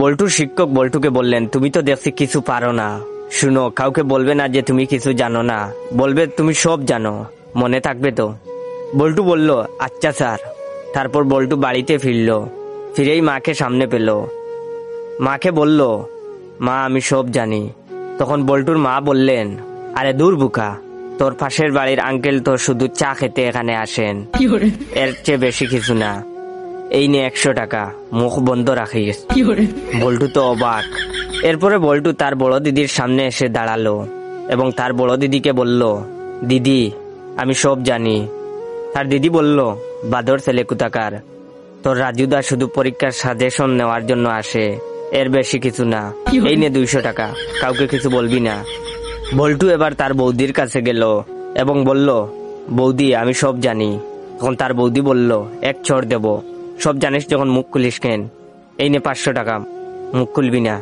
বল্টুর শিক্ষক বল্টুকে বললেন, তুমি তো দেখছি কিছু পারো না, শুনো, কাউকে বলবে না যে তুমি কিছু জানো না, বলবে তুমি সব জানো, মনে থাকবে তো? বল্টু বলল, আচ্ছা স্যার। তারপর বল্টু বাড়িতে ফিরল, ফিরেই মাকে সামনে পেল। মাকে বলল, মা আমি সব জানি। তখন বল্টুর মা বললেন, আরে দূর বুকা, তোর পাশের বাড়ির আঙ্কেল তো শুধু চা খেতে এখানে আসেন, এর চেয়ে বেশি কিছু না। এই নে 100 টাকা, মুখ বন্ধ রাখিস। বল্টু তো অবাক। এরপরে বল্টু তার বড় দিদির সামনে এসে দাঁড়ালো এবং তার বড় দিদিকে বলল, দিদি আমি সব জানি। তার দিদি বলল, বাদর ছেলে কোথাকার, তোর রাজুদা শুধু পরীক্ষার সাজেশন নেওয়ার জন্য আসে, এর বেশি কিছু না। এই নে 200 টাকা, কাউকে কিছু বলবি না। বল্টু এবার তার বৌদির কাছে গেল এবং বলল, বৌদি আমি সব জানি। তখন তার বৌদি বলল, এক চড় দেব, সব জানিস যখন মুখ খুলিস কেন? এই নে 500 টাকা, মুখ খুলবি না।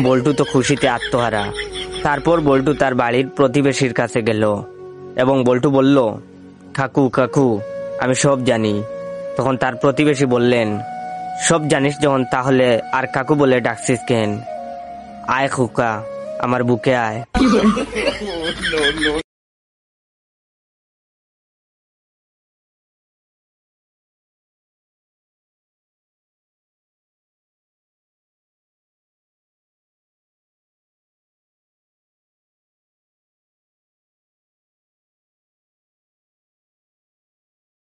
বল্টু তো খুশিতে আত্মহারা। তারপর বল্টু তার বাড়ির প্রতিবেশীর কাছে গেল এবং বল্টু বলল, কাকু কাকু আমি সব জানি। তখন তার প্রতিবেশী বললেন, সব জানিস যখন তাহলে আর কাকু বলে ডাকছিস কেন? আয় খুকা, আমার বুকে আয়।